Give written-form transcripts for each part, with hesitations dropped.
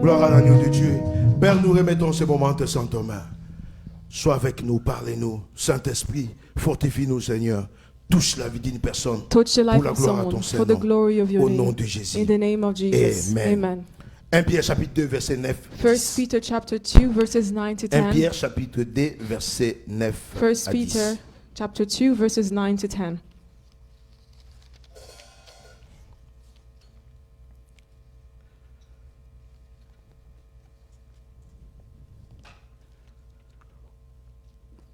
Gloire à l'agneau de Dieu. Père, nous remettons ce moment entre tes mains. Sois avec nous, parlez-nous. Saint-Esprit, fortifie-nous, Seigneur. Touche la vie d'une personne. Touch the life Pour la of gloire à someone ton for the Saint-Nom. glory of your Au nom name. de Jésus. In the name of Jesus. Amen. Amen. 1 Pierre chapitre 2, verset 9. 1 Peter chapter 2 verses 9 to 1 10. Pierre chapitre 2, verset 9 1 à Peter 10. chapter 2 verses 9 to 10.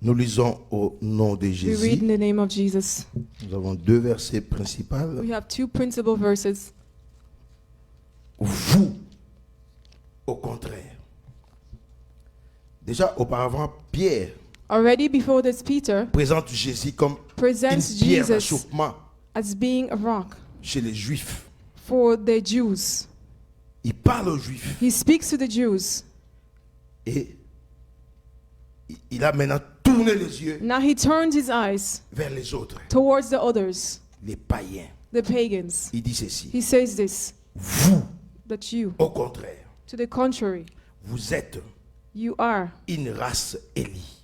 Nous lisons au nom de We read Jésus. in the name of Jesus. Nous avons deux versets principaux. We have two principal verses. Vous, au contraire. Déjà, auparavant, Pierre Already before this, Peter présente Jésus comme une presents pierre Jesus d'achoppement as being a rock chez les Juifs. for the Jews. Il parle aux Juifs He speaks to the Jews. et il a maintenant tourné les yeux Now he turns his eyes vers les autres, towards the others, les païens. the pagans. Il dit ceci. He says this, Vous, that you, au contraire, to the contrary, vous êtes you are une race élie,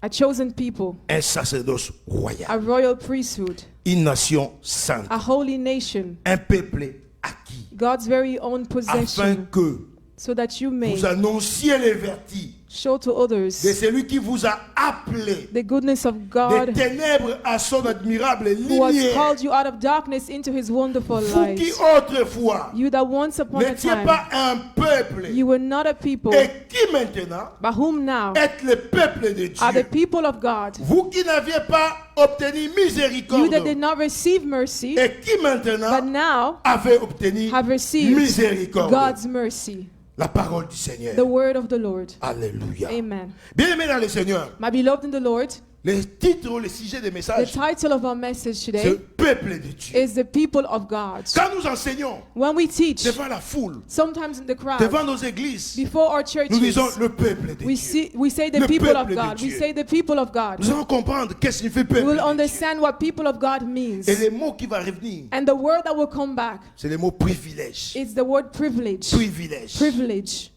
a chosen people, un sacerdoce a royal, royal priesthood, une nation sainte, a holy nation, un peuple acquis, God's very own afin possession, que so that you may vous annonciez les vertus show to de others celui qui vous a appelé the goodness of des God ténèbres à son admirable who has lumière. called you out of darkness into his wonderful Vous qui light. autrefois You that once upon a n'étiez time, pas un peuple you were not a people, et qui maintenant but whom now êtes le peuple de are the Dieu. people of God. Vous qui n'aviez pas obtenu You that miséricorde did not receive mercy, et qui but maintenant now avez obtenu have received miséricorde. God's mercy. La parole du Seigneur. The word of the Lord. Alléluia. Amen. Bien-aimés dans le Seigneur, My beloved in the Lord, le titre, le sujet des the messages, title of our message c'est today le peuple de Dieu. is the people of God. Quand nous enseignons When we teach, devant la foule, sometimes in the crowd, devant nos églises, before our nous disons churches, le peuple de we Dieu. say the Le people of peuple de God. We Dieu. say the people of God. Nous allons comprendre qu'est-ce que signifie We peuple will de Dieu. understand what people of God means. Et le mot qui va revenir, And the word that will come back c'est le mot privilège. is the word privilege. Privilège. Privilege.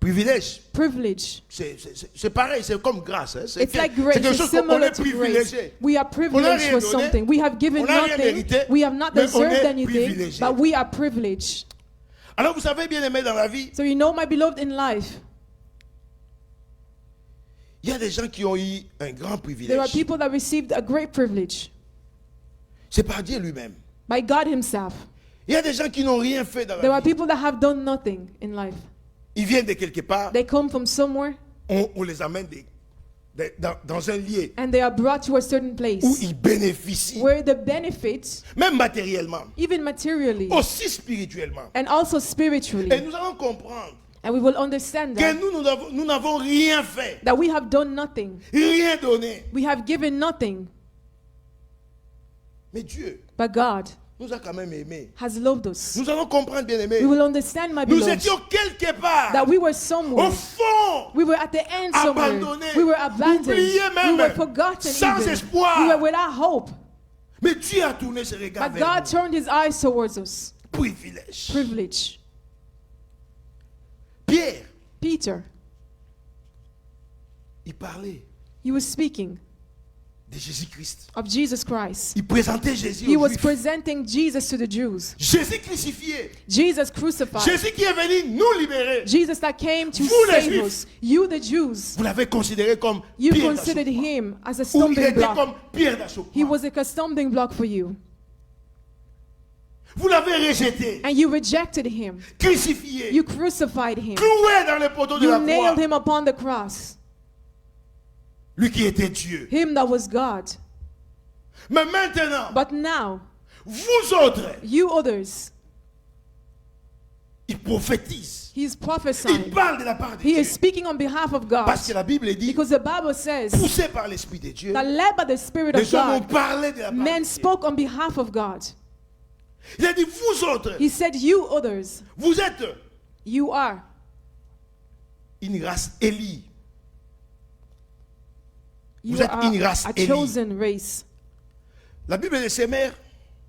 Privilège, Privilege. c'est pareil, c'est comme grâce. Hein. It's like grace. quelque It's chose qu'on similar est to grace. privilégié. We are privileged rien for donné. something. We have given On n'a rien nothing. mérité, We have not mais on deserved est anything, privilégié. but we are privileged. Alors vous savez, bien aimé dans la vie, So you know, my beloved in life, il y a des gens qui ont eu un grand there are privilège. people that received a great privilege C'est par Dieu lui-même. by God himself. Il y a des gens qui n'ont rien fait dans There la are vie. people that have done nothing in life. Ils viennent de quelque part, They come from somewhere on les amène dans un lieu and they are brought to a certain où place ils bénéficient, where the benefits, même matériellement, even materially aussi spirituellement. and also Et spiritually, nous allons comprendre and we will understand que that, nous n'avons rien fait, that we have done nothing. rien donné. We have given nothing, Mais Dieu but God nous a quand même aimés. has loved us. Nous allons comprendre, bien aimés. We will understand, my Nous beloved, étions quelque part, that we were au somewhere. fond, We were at the end somewhere. abandonnés, We were abandoned. oubliés We même, were forgotten sans even. espoir. We were without hope. Mais Dieu a tourné ses regards But vers God nous. turned his eyes towards us. Privilège. Privilege. Pierre, Peter, il parlait he was speaking de Jésus-Christ. of Jesus Christ. Il présentait Jésus He aux was Juifs. presenting Jesus to the Jews. Jésus crucifié. Jesus crucified. Jésus qui est venu nous libérer. Jesus that came to Vous, les save Juifs. us. You the Jews. Vous l'avez considéré comme You pierre considered d'achoppement. him as a Ou il stumbling était block. comme pierre He d'achoppement. was like a stumbling block for you. Vous l'avez rejeté, And you rejected him. crucifié, You crucified him. cloué dans le poteau de la You croix. nailed him upon the cross. Lui qui était Dieu. Him that was God. Mais maintenant, But now, vous autres, you others, il prophétise. he's Il prophesying. parle de la part de He Dieu. is speaking on behalf of God. Parce que la Bible dit, Because the Bible says poussé par l'Esprit de Dieu, that led by the Spirit les of hommes ont God, parlé de la part de men Dieu. spoke on behalf of God. Il a dit, vous autres, He said, you others, vous êtes you are une race élie. You Vous êtes are une race a élue. chosen race. La Bible de Sémère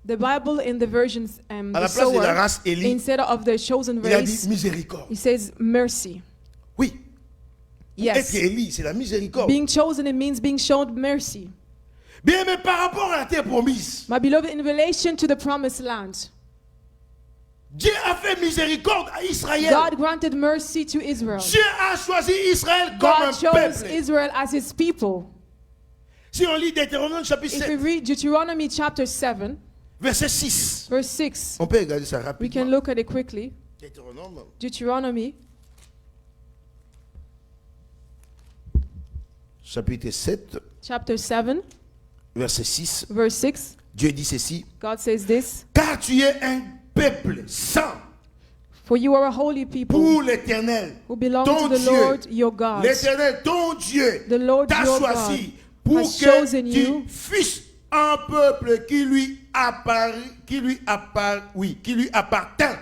The Bible in the versions, À the la place de la sower, race Élie, instead of the chosen il a dit race, miséricorde. he says mercy. Oui. Être Yes. Élie, c'est la miséricorde. Being chosen, it means being shown mercy. Bien, mais par rapport à la terre promise, My beloved, in relation to the promised land, Dieu a fait miséricorde à Israël. God granted mercy to Israel. Dieu a choisi Israël comme un God chose peuple. Israel as his people. Si on lit Deutéronome chapitre If we 7, read Deuteronomy chapter 7, verset 6, verse 6, on peut regarder ça we can rapidement. look at it quickly. Deutéronome, Deuteronomy chapitre 7, chapter 7, verset 6, verse 6, Dieu dit ceci. God says this, Car tu es un peuple saint for you are a holy people pour l'Éternel, who belong ton to the Dieu. Lord your God. L'Éternel, ton Dieu, The Lord t'a your choisi God pour has que chosen tu you fusses un peuple qui lui appartint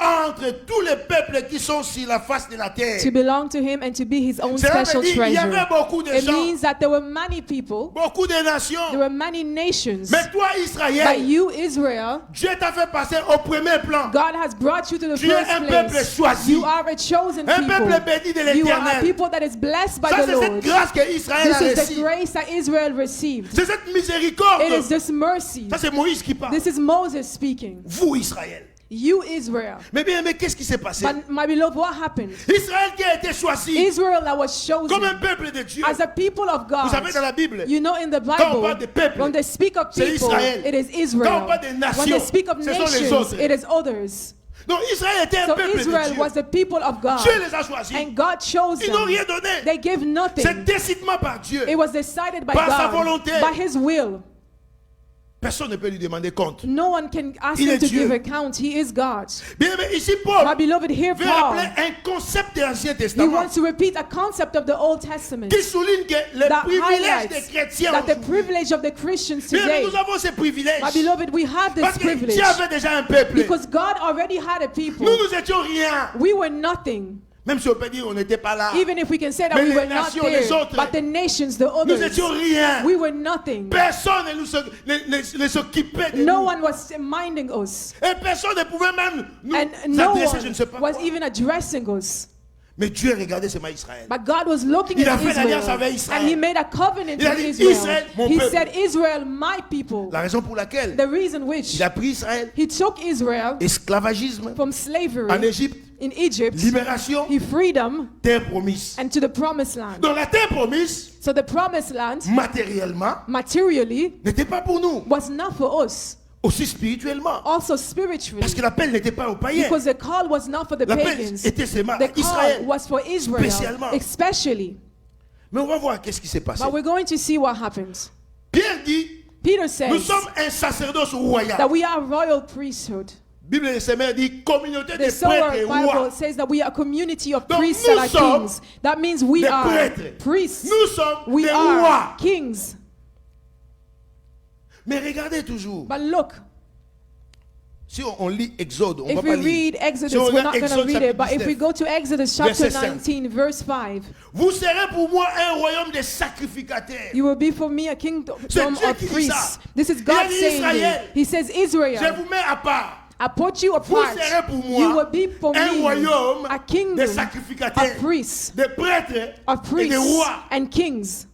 entre tous les peuples qui sont sur la face de la terre. to belong to him and to be his own Cela special veut dire qu'il y avait treasure. beaucoup de It gens, means that there were many people, beaucoup de there nations. were many nations, Mais toi, but Israël, you, Israel, Dieu t'a fait passer au premier plan. God has brought you to the Tu es first un peuple place. choisi. You are a chosen Un people. peuple béni de You are a l'Éternel. people that is blessed by Ça, the c'est cette Lord. grâce que Israël a This is the reçue. grace that Israel received. C'est cette miséricorde. It is this mercy. Ça, c'est Moïse qui parle. This is Moses speaking. Vous, Israël. You, Israel. Mais bien, mais qu'est-ce qui s'est passé? But my beloved, what happened? Israël qui a été choisi Israel that was comme un chosen peuple de Dieu. as a people of Vous savez, dans God. la Bible, You know, in the Quand on parle de Bible, peuple, when they speak of c'est people, Israël. it is Quand on Israel. parle de When nations, they speak of ce sont les nations, autres. it is others. donc Israël était un So peuple de Israel Dieu. was the people of God. Dieu les a choisis. And God chose Ils n'ont them. rien donné. They gave C'est nothing. décidément par Dieu. It was decided by Par sa God, volonté. by His will. Personne ne peut lui demander compte. No one can ask Il him est to Dieu. give account. He is God. Bien, mais ici, Paul My beloved, here veut Paul, rappeler un concept de l'Ancien he Testament wants to repeat a concept of the Old Testament qui souligne que le that privilège des highlights chrétiens that the aujourd'hui- privilege of the Christians Bien, mais today, nous avons ces privilèges my beloved, we have this parce que privilege Dieu avait déjà un peuple. because God already had a people. Nous, nous étions rien. We were nothing. Même si on peut dire on n'était pas là. Even if we can say that Mais we les were not nations, les there, autres, but the nations, the Nous others, étions rien. we were nothing. Personne ne s'occupait de No nous. one was minding us, Et personne ne pouvait même nous and no adresser, je ne sais pas one was quoi. even addressing us. Mais Dieu regardait seulement Israël. But God was looking Il a at fait l'alliance Israel, avec Israël. and He made a covenant Il a with dit, Israel. Israël, mon He peuple. said, Israel, my people. La raison pour laquelle The reason which il a pris Israël, He took Israel esclavagisme from en slavery Égypte, in Egypt, libération, He freed them, terre promise. and to the promised land. Donc la terre promise, So the promised land, matériellement, materially, n'était pas pour nous, was not for us, aussi spirituellement. also spiritually, Parce que l'appel n'était pas aux païens. because the call was not for the L'appel pagans. était seulement The à call Israël. was for Israel, Spécialement. especially. Mais on va voir qu'est-ce qui s'est passé. But we're going to see what happens. Pierre dit, Peter nous says sommes un sacerdoce royal. that we are royal priesthood. Bible des Semeurs dit communauté The de prêtres et Sower Bible rois. says that we are a community of Donc, priests nous that are sommes kings. That means we des are prêtres. priests. Nous sommes We des are rois. kings. Mais regardez toujours. But look, Si on lit Exode, on va if pas we lire. read Exodus, Si on we're regarde not going to Exode read it. But chapitre if we 19, go to Exodus chapter Verset 5. 19, verse 5, Vous serez pour moi un royaume de sacrificateurs. you will be for me a kingdom C'est Dieu of qui dit priests. ça. This is Il a God dit saying Israël. it. He says, Je Israel, vous mets à part. I put you Vous apart. serez pour You will moi be for un me royaume a de kingdom sacrificateurs, of priests, de prêtres of et de priests rois. and kings.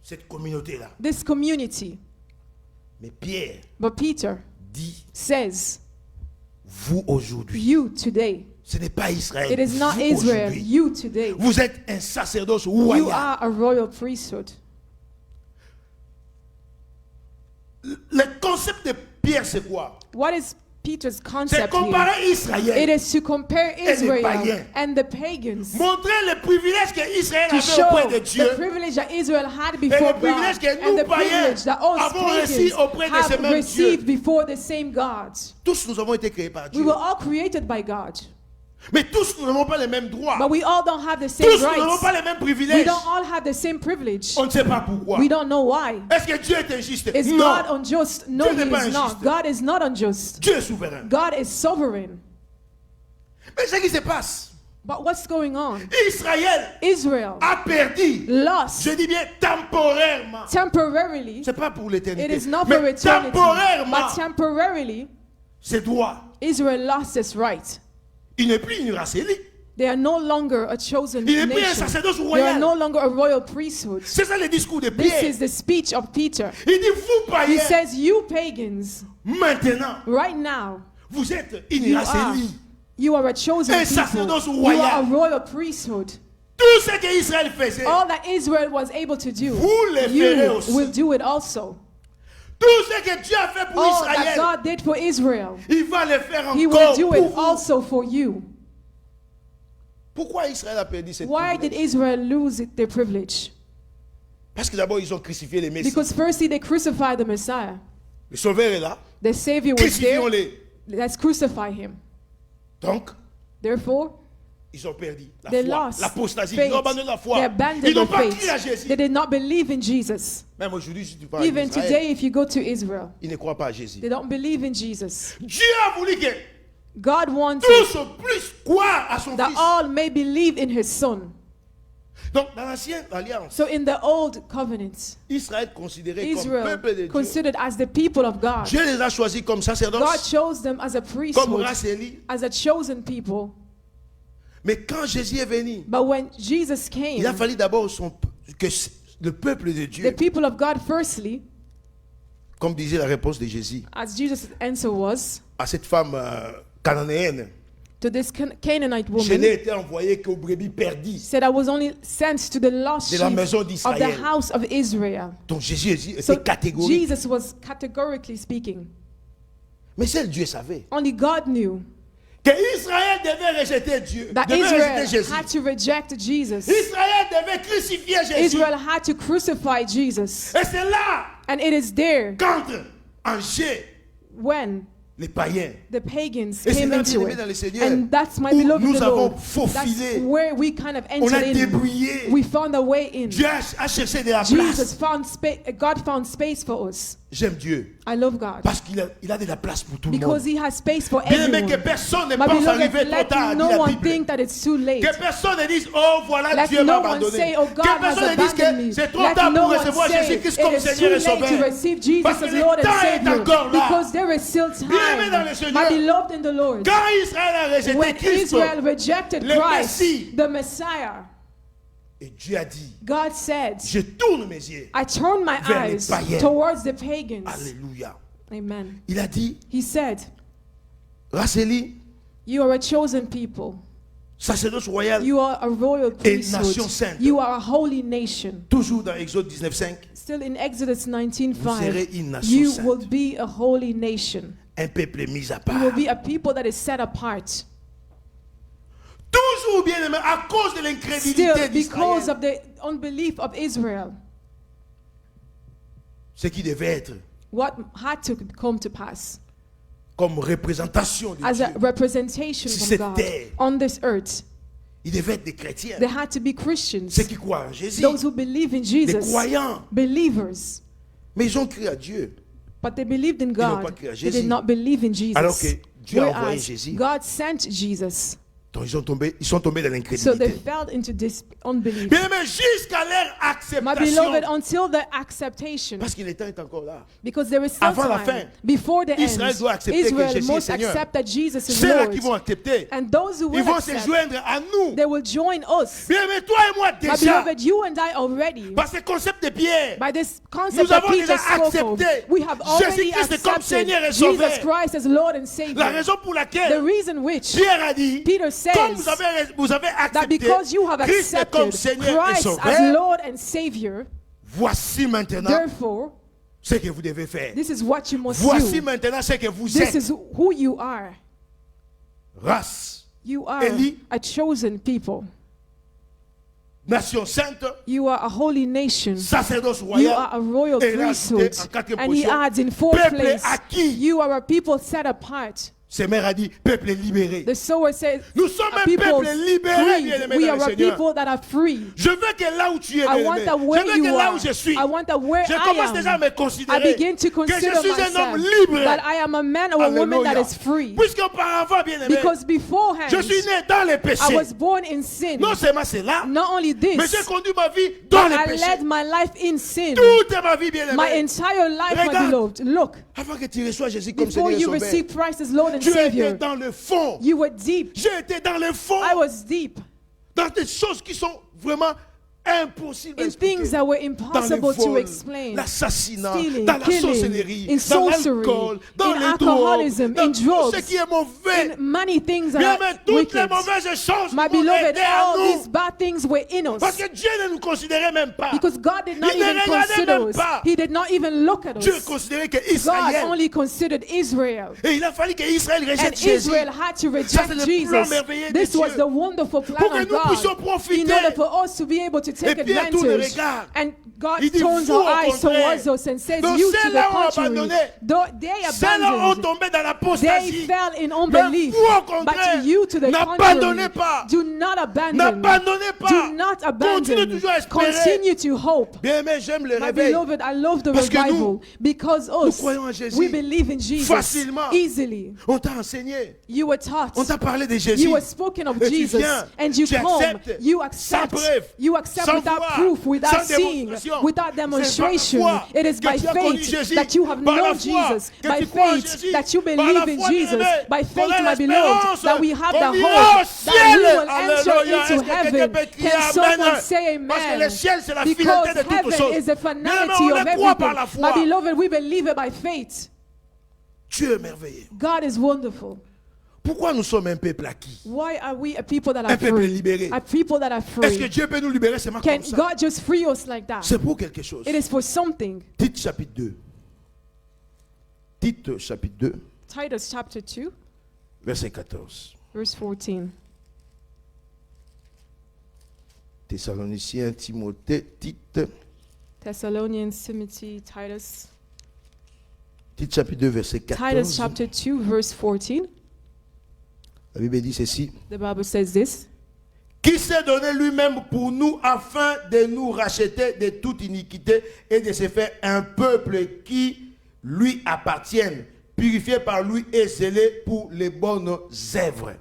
Cette communauté-là. This community. Mais Pierre But Peter dit, says, vous aujourd'hui, you today. ce n'est pas Israël. It is not Vous Israel, aujourd'hui, you today. vous êtes un sacerdoce You royal. are a royal priesthood. Le concept de Pierre, c'est quoi? What is Peter's C'est concept here? comparer It Israël. is to compare les Israel païens. and the pagans. Montrer le privilège que Israël To avait show auprès de Dieu. the privilege that Israel had Et before le privilège God que and nous, the païens, privilege that us avons reçu pagans auprès de ce have même received Dieu. before the same God. Tous nous avons été créés par We Dieu. were all created by God, Mais tous nous n'avons pas les mêmes droits. but we all don't have the same Tous nous n'avons rights. pas les mêmes We privilèges. don't all have the same privilege. On ne sait pas pourquoi. We don't know why. Est-ce que Dieu est injuste? Is Non. God unjust? No, Dieu He n'est pas is not. injuste. God is not unjust. Dieu est souverain. God is sovereign. Mais ce qui se passe, But what's going on? Israël Israel a perdu, lost je dis bien temporairement. temporarily. C'est pas pour It l'éternité, is not for mais eternity. temporairement, But temporarily, ses droits. Israel lost its right. Il n'est plus une race élite. They are no longer a chosen Il n'est plus un nation. sacerdoce They are no royal. longer a royal priesthood. C'est ça le discours de This Pierre. is the speech of Peter. Il dit, vous He païens, says, you pagans, maintenant, right now, vous êtes une you race are, élite. you are a chosen Un people. sacerdoce You are a royal. royal priesthood. Tout ce que Israël faisait, All that Israel was able to do, vous le ferez aussi. you will do it also. Tout ce que Dieu a fait pour All that Israël, God did for Israel, il va le faire He will encore do pour it vous. also for you. Pourquoi Israël a perdu cette Why did privilège? Israel lose their privilege? Parce que d'abord, ils ont crucifié les messies. Because firstly, they crucified the Messiah. Le sauveur est là. The Savior was there. Crucifions-les. Let's crucify him. Donc, Therefore, ils ont perdu la they foi, lost l'apostasie. faith. Ils ont abandonné la foi. They abandoned Ils n'ont their pas cru à faith. Jésus. They did not believe in Jesus. Même aujourd'hui, si tu parles Even d'Israël, today, if you go to Israel, ils ne croient pas à Jésus. they don't believe in Jesus. Dieu a voulu que God wanted tous puissent croire à son that Fils. all may believe in His Son. Donc, dans l'ancienne alliance, So in the old covenant, Israël considéré comme Israel peuple de Dieu. considered as the people of God. Dieu les a choisis comme God sacerdoce, chose them as a comme priesthood, race élite. as a chosen people. Mais quand Jésus est venu, But when Jesus il a came, fallu d'abord que le peuple de the Dieu, people of God firstly, comme disait la réponse de Jésus, as Jesus' answer was, à cette femme cananéenne, to this Canaanite je n'ai woman, été envoyé qu'aux brebis perdues. said, I was only sent to the lost De la sheep maison of the d'Israël. house of Israel. Donc Jésus était So catégorique. Jesus was categorically speaking. Mais seul Dieu savait Only God knew que Israël devait rejeter Dieu, that devait rejeter Israel Jésus. had to reject Jesus. Israël devait crucifier Jésus. Israel had to crucify Jesus. Et c'est là And it is there qu'entrent en jeu when les païens. the pagans Et c'est came là, into bien-aimés it. dans le Seigneur, And that's my où beloved in nous the avons Lord. faufilé. That's where we kind of On a entered in. débrouillé. We found a way in. Dieu a cherché de la Jesus place. found space. God found space for us. J'aime Dieu I love God parce qu'il a de la place pour tout le because monde. He has space for Bien-aimé, que everyone. personne ne My pense beloved, arriver trop let tard, dit no la one Bible. think that it's too late. Que personne ne dise, oh voilà, Let Dieu m'a no one abandonné. say, oh, God Que has personne ne dise abandoned me. que c'est trop Let tard no pour one recevoir say Jésus-Christ it comme is too Seigneur et late to Sauveur. receive Jesus Parce que as le Lord and temps est Savior. encore là. Because there is still Bien-aimé dans le time. Seigneur. My beloved in the Lord. Quand Israël a rejeté When Christ, Israel rejected le Christ, Messie, the Messiah, et Dieu a dit, God said, je tourne mes yeux. I turn my vers les eyes païens. towards the pagans. Alléluia. Amen. Il a dit, He said, Raceli, you are a chosen people. sacerdoce royal, You are a royal Et nation priesthood. sainte. You are a holy nation. toujours dans Exode 19:5, Still in Exodus vous serez 19:5, une nation you sainte, will be a holy nation. un peuple mis à You part. will be a people that is set apart. Toujours bien aimé, à cause de l'incrédulité Still, because d'Israël, of the unbelief of Israel, ce qui devait être what had to come to pass comme représentation de as Dieu, a representation Sur from cette God terre. on this earth, il devait être des chrétiens, there had to be Christians, ceux qui croient en Jésus, those who believe in des Jesus, croyants. believers. Mais ils ont cru à Dieu. But they believed in n'ont pas God. cru à They Jésus. did not believe in Jesus. Alors que Dieu a envoyé Whereas Jésus. God sent Jesus. Donc ils sont tombés dans So they l'incrédulité. fell into this unbelief. Bien aimé, jusqu'à leur My acceptation, beloved, until the acceptation, parce que le temps est encore là. because there is still Avant la fin, time before the Israël end, doit accepter que Israel Jésus est must Seigneur. accept that Jesus is Ceux-là qui vont Lord. accepter, And those who ils will vont se accept, joindre à nous. they will join us. Bien aimé, toi et moi My déjà, beloved, you and I already, par ce concept de Pierre, by this concept nous that avons Peter déjà spoke of, accepté we have already Jésus-Christ comme Seigneur et accepted Sauveur. Jesus Christ as Lord and La Savior. raison pour The laquelle reason which Pierre a dit, Peter comme says vous avez that accepté because you have Christ comme accepted Seigneur et Christ as Sauveur, Lord and Savior, voici maintenant therefore, ce que vous devez faire. this is what you must Voici do. maintenant ce que vous This êtes. is who you are. Race, You are Élie. a chosen people. nation sainte, You are a holy nation. sacerdoce You royal, are a royal et rajouté priesthood. en quatrième And he position, adds in fourth peuple place, acquis. you are a people set apart. Ces mères a dit, peuple libéré. The sower says, Nous sommes a un people peuple libéré, bien-aimé free. We dans are le a Seigneur. people that are free. Je veux que là où tu es, I want bien-aimé, that je where veux you que là are. où je suis, I want that where je commence I déjà à am. me I considérer begin to que je consider suis un homme myself libre. that I am a man or a woman that Alléluia. is free. Puisqu'auparavant, bien-aimé, Because beforehand, je suis né dans les I péchés. was born in sin. Non seulement cela, Not only mais j'ai this, conduit ma vie dans but les I péchés. led my life in sin. Toute ma vie, My bien-aimé. entire life, my Regarde. beloved. Look, Avant que tu reçoives Jésus comme before Seigneur you et Sauveur, receive Christ as Lord and tu étais Savior, dans le fond. you were deep. J'ai été dans le fond. I was deep Dans des choses qui sont vraiment impossibles à in expliquer. things that were Dans les impossible to vols, explain. l'assassinat, Stealing, dans la killing, sorcellerie, in dans sorcery, l'alcool, dans in les alcoholism, drogues, dans in tout drugs, ce qui est mauvais. in many things that Bien, are mais toutes les wicked. mauvaises choses My ont beloved, été à all nous. these bad things were in Parce us. que Dieu ne nous considérait même pas. Because God did not Il ne even regardait consider même us. pas. He did not even look at Dieu us. considérait que God Israël. only considered Israel. Et il a fallu qu'Israël And rejette Jésus. Israel had to Ça, reject c'est le plan Jesus. merveilleux de This was Dieu. the wonderful Pour plan que of nous puissions God. profiter. In order for us to be able to take Et puis, elle tourne le advantage. regard. And God Il dit, turns vous, our au eyes contraire. towards us and says, Donc, you to the ceux-là ont contrary. abandonné. Though they Ceux-là ont abandoned. tombé dans They l'apostasie. fell in Mais unbelief. vous, au But contraire, to you, to the n'abandonnez contrary, pas. do not abandon. N'abandonnez pas. Do not Continue abandon. toujours à espérer. Continue to hope. Bien aimé, j'aime le My réveil. beloved, I love the Parce que revival nous, because us, croyons en Jésus we believe in Jesus facilement. easily. On t'a enseigné. You were taught. On t'a parlé de Jésus. You were spoken of Et tu Jesus, viens, and you tu come, acceptes, you sans accept, preuve, you accept sans without voir, proof, without sans seeing, démonstration. without C'est par demonstration. la foi It is que by tu as connu faith Jésus, that you have par la known foi Jesus, que by tu crois en faith Jésus, that you par la believe in foi, Jesus, bien-aimé, by qu'on faith, a my beloved, l'espérance that we have qu'on the ira hope au that ciel. we will enter Alléluia. into Est-ce que quelqu'un heaven. peut crier Can someone Amen? say Parce que amen? le ciel, c'est la Because finalité de toutes heaven choses. is the Bien-aimé, finality on of le croit par la everything. My foi. beloved, we believe it by faith. Dieu est merveilleux. God is wonderful. Pourquoi nous sommes un peuple acquis? Why are we a people that Un are peuple free? libéré. A people that are Est-ce que free. Dieu peut nous libérer seulement Can comme ça? God just free us like that? C'est pour quelque chose. It is for something. Tite chapitre 2. Tite chapitre 2, Titus chapter 2, verset 14. verse 14. Thessaloniciens, Timothée, Tite. Thessalonians, Timothy, Titus. Tite chapitre 2, verset 14. Titus chapter 2, verse 14. La Bible dit ceci. The Bible says this. Qui s'est donné lui-même pour nous afin de nous racheter de toute iniquité et de se faire un peuple qui lui appartienne, purifié par lui et scellé pour les bonnes œuvres.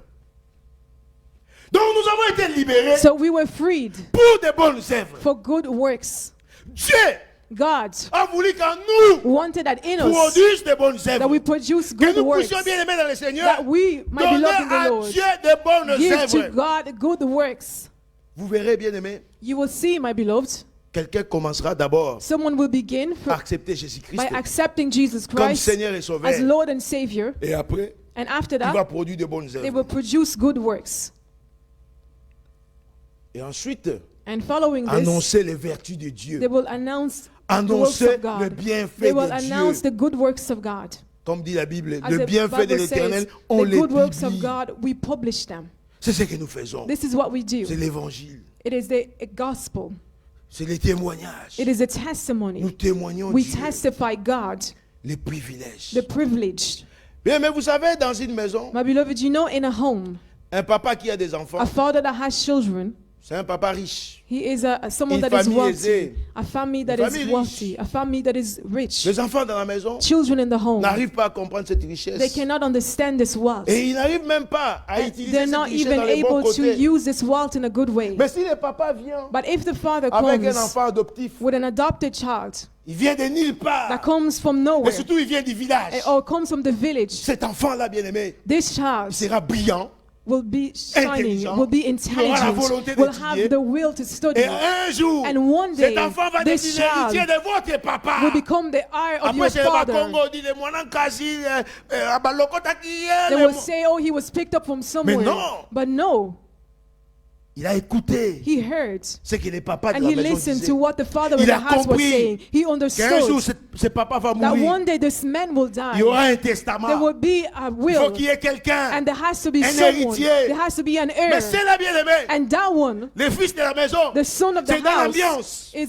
Donc nous avons été libérés So we were freed pour de bonnes œuvres. for good works. Dieu God a voulu qu'en nous wanted that in us, produise de bonnes that œuvres. we produce Que good nous works, puissions bien aimer dans le Seigneur, that we, my donner beloved in the à Lord, Dieu de bonnes give to œuvres. God good works. Vous verrez bien aimé, You will see, my beloved, quelqu'un commencera d'abord someone will begin par accepter Jésus-Christ by accepting Jesus comme Christ Seigneur et as Sauveur. Lord and Savior, Et après, and after il va that, produire de bonnes they œuvres. will produce good works. Et ensuite, And following this, annoncer les vertus de Dieu. they will announce the works Annoncer of God. le bienfait They will de announce Dieu. the good works of God. Comme dit la Bible, As le the bienfait de Bible l'Éternel, says, on the les good works of publie. God, we publish them. C'est ce que nous faisons. This is what we do. C'est l'évangile. It is the gospel. C'est les témoignages. It is a Nous testimony. témoignons We Dieu, testify God, les privilèges. the privilege. Bien, mais vous savez, dans une maison, My beloved, you know, in a home, un papa qui a des enfants, a father that has children, c'est un papa riche. he is someone Une that is famille wealthy, aisée. a family that Une is famille wealthy, riche. a family that is rich. Les enfants dans la maison Children in the home, n'arrivent pas à comprendre cette they richesse. cannot understand this wealth. Et ils n'arrivent même pas à utiliser They're cette not richesse even dans les bons able to côtés. use this wealth in a good way. Mais si le papa vient But if the father avec un comes enfant adoptif, with an adopted child il vient de nulle that part. comes from Et nowhere, surtout, il vient du village. or comes from the village, Cet enfant-là, bien-aimé, this child sera brillant. will be shining, Intelligent, will be il aura la volonté intelligent, will d'étudier. have the will to study, Et un jour, and one day, cet enfant va this devenir l'héritier child de votre papa. will become the heir of your Après, c'est le father. Congo, dit les moines quasi, abalokota qui est, They les will mo- say, oh, he was picked up from somewhere. non. But no, Il a écouté He heard. ce que les papas de And la he maison listened disaient. to what the father of Il the a house was compris saying. He qu'un jour, understood ce papa va that mourir. one day this man will Il y aura die. un testament. There will be a Il faut will. qu'il y ait quelqu'un. And there has to be Un someone. héritier. There has to be an Mais heir. c'est la bien-aimée. And that one, Les fils de la maison, the son of the c'est dans house, l'ambiance, is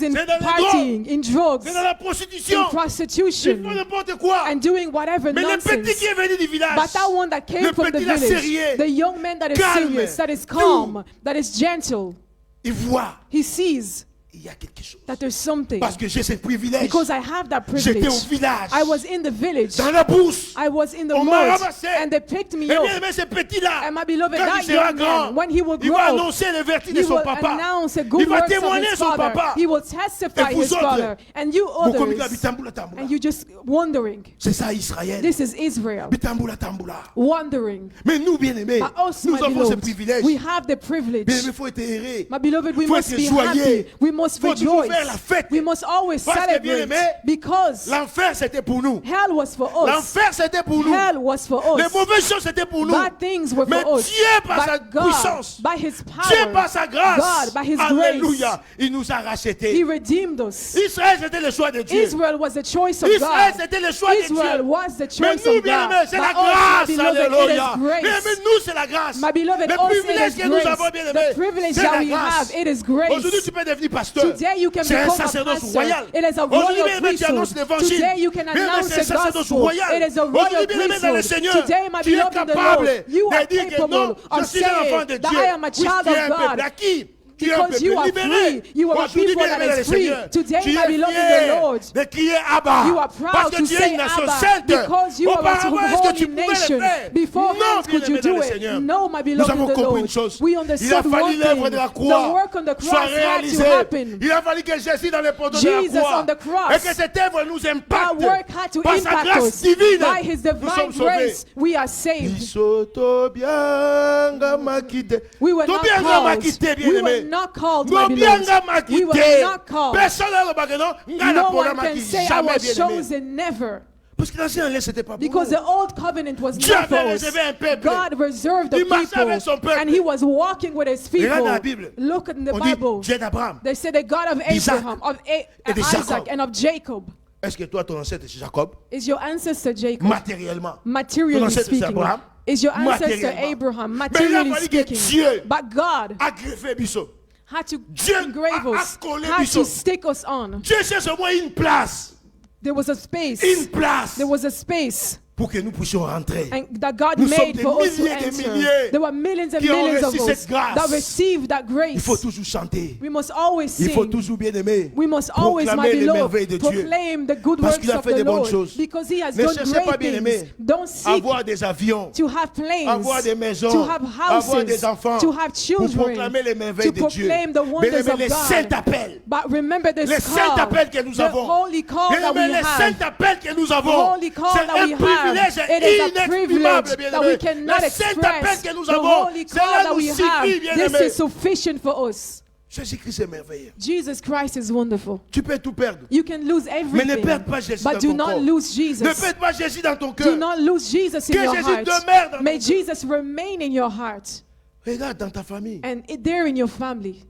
in C'est dans les partying, in drugs, c'est dans la in prostitution. Il faut prostitution, n'importe quoi. and doing whatever Mais le petit nonsense. qui est venu du village, But that one that came le from the petit là village, sérieux, the young man that is calme, serious, that is doux. calm, that is gentle, il voit, he sees il y a quelque chose. that there's something. Parce que j'ai ce privilège. Because I have that J'étais au privilege. village, I was in the village. dans la bourse. I was in the On m'a mud, ramassé. and they picked me Et bien up. aimé, ce petit-là, And my beloved, quand that il sera young grand, man, when he will il grow, va annoncer le vertu de he son will papa. announce the good Il va works of témoigner his son father. papa. He will testify Et vous his autres, father. And you Vous communiquez la others, bitambula tambula. and you just wondering. C'est ça Israël. This is Israel. Bitambula tambula. Wondering. Mais nous, bien-aimés, But us, nous my avons ce beloved, privilège. we have the privilege. Bien-aimés, il faut être heureux. My beloved, we Faut must être be joyeux. happy. We must Faut toujours rejoice. faire la fête. We must always Parce que, celebrate. bien-aimés, Because L'enfer, c'était pour nous. hell was for us. L'enfer, c'était pour nous. Hell was for Les us. mauvaises choses, c'était pour nous. Bad things were Mais for us. Dieu, par sa But God, puissance, by His Dieu, par power, sa grâce, God, by His Alléluia, grace, il nous a He rachetés. redeemed us. Israël, c'était le choix de Dieu. Israel was the choice of Israël, God. c'était le choix de Israel Dieu. was the Mais choice nous, of bien God. aimés, c'est But la us, grâce. my beloved, it Alléluia. is Bien grace. aimés, nous, c'est la grâce. My beloved, Le us, it privilège is que nous avons, grace. bien The aimés, privilege c'est that la we grâce. have, it is grace. Aujourd'hui, tu peux devenir pasteur. Today you can C'est un become a sacerdoce pastor. royal. It is a Aujourd'hui, bien royal aimé, tu annonces priesthood. l'évangile. Today you can Bien aimé, announce c'est un the sacerdoce gospel. royal. It is a royal Aujourd'hui, bien aimé, dans le priesthood. Seigneur, Today, my tu es beloved in the capable Lord, you de are dire que capable non, je of suis un enfant de saying that Dieu. I am a Oui, child tu es of un peuple God. acquis. Tu es un Because you peuple are libéré. free. You are Aujourd'hui, people bien that aimé dans le is free. Seigneur, Today, tu my es beloved in the fier Lord, de crier Abba. you are Parce proud que to tu es say une nation Abba sainte. because you are a Auparavant, est-ce que tu holy pouvais le nation. faire? Beforehand, Non, could you bien-aimé dans do le it? Seigneur. No, my Nous beloved avons in the compris une Lord. chose. We Il a understood fallu one l'œuvre thing. de la The croix work on the soit cross had réalisée. to happen. Il a fallu que Jésus dans les poteaux de Jesus la croix on the cross. et que cette œuvre nous That impacte work had to par sa impact grâce us. divine. By His Nous divine sommes sauvés. grace, we are saved. Bisoto bianga makite. We were To not bianga called. makite, bien We were aimé. not called, No my beloved. bianga We were makite. not called. Personne ne va non. Ngana No pona one can maki. say I Jamais, was bien aimé. chosen, never. Parce que l'ancien alliance c'était pas pour Because nous. the old covenant was Dieu not for avait us. réservé un peuple. God reserved the Il marchait avec son people. peuple. And He was walking with His Regarde people. dans la Bible. Look in the On dit Bible. Dieu d'Abraham. They say the God of d'Isaac Abraham, of et de Isaac, Jacob. and of Jacob. Est-ce que toi ton ancêtre c'est Jacob? Is your ancestor Jacob? Matériellement. Ton Materially ancêtre c'est speaking. Abraham. Is your ancestor Matériellement. Abraham? Mais il a Materially fallu que speaking. Dieu But God a greffé Bissot. had to Dieu engrave a us, accolé had Bissot. to stick us on. Dieu cherche au moins une place. There was a space. Une place. There was a space. Pour que nous puissions rentrer. And that God Nous sommes made des for us to milliers et des enter. milliers There were millions and qui ont millions of reçu us cette grâce. that received that Il grace. faut toujours chanter. We must always Il faut sing. toujours bien aimer. We must always, my Proclamer les beloved, merveilles de Dieu. proclaim the good Parce works qu'il a of fait the des bonnes Lord. choses. Because He has Ne done cherchez pas, great bien-aimés, things. Don't seek avoir des avions, to have planes, avoir des maisons, to have avoir des houses, enfants, to have pour children, proclamer les merveilles to de Dieu. proclaim the wonders Bien-aimés, of les saints God. appellent. But remember this Les saints call, appels que nous the avons. holy call that Bien-aimés, we les have. saints appels que nous avons. Holy call C'est that un we privilège have. It is a inexprimable, privilege that we bien-aimés. cannot Les saints appels express. que nous The avons, holy call cela that nous we have. suffit, This bien-aimés. is sufficient for us. Jésus-Christ est merveilleux. Jesus Christ is wonderful. Tu peux tout perdre. You can lose Mais ne everything, perds pas Jésus but dans do ton not corps. lose Ne Jesus. perds pas Jésus dans ton Do cœur. not lose Jesus in Que your Jésus heart. demeure dans May ton Jesus remain in your heart Regarde dans ta famille. and there in your family.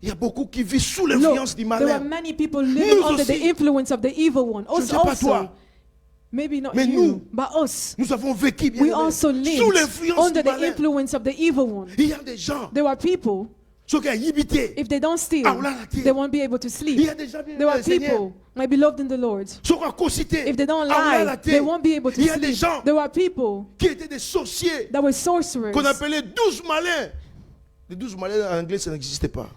Il y a beaucoup qui vivent sous Look, l'influence du there are malin. many people living Nous under aussi. the influence of the evil one. Je ne Us sais pas also. toi. Maybe not Mais you, nous, but us. Nous avons vécu bien We aimés, also sous lived l'influence under du the malin. influence of the evil one. Il y a des gens There are people, ceux qui ont imité. if they don't steal, Ah, on l'a raté. they won't be able to Il y sleep. a des gens bien There are aimés, Seigneur. people, my beloved in the Lord, Ceux qui ont concité. if they don't Ah, on l'a lie, raté. they won't be able to Il y a des sleep. gens There are people qui étaient des sorciers that were sorcerers. qu'on appelait 12 malins. Les 12 malins en anglais, ça n'existait pas.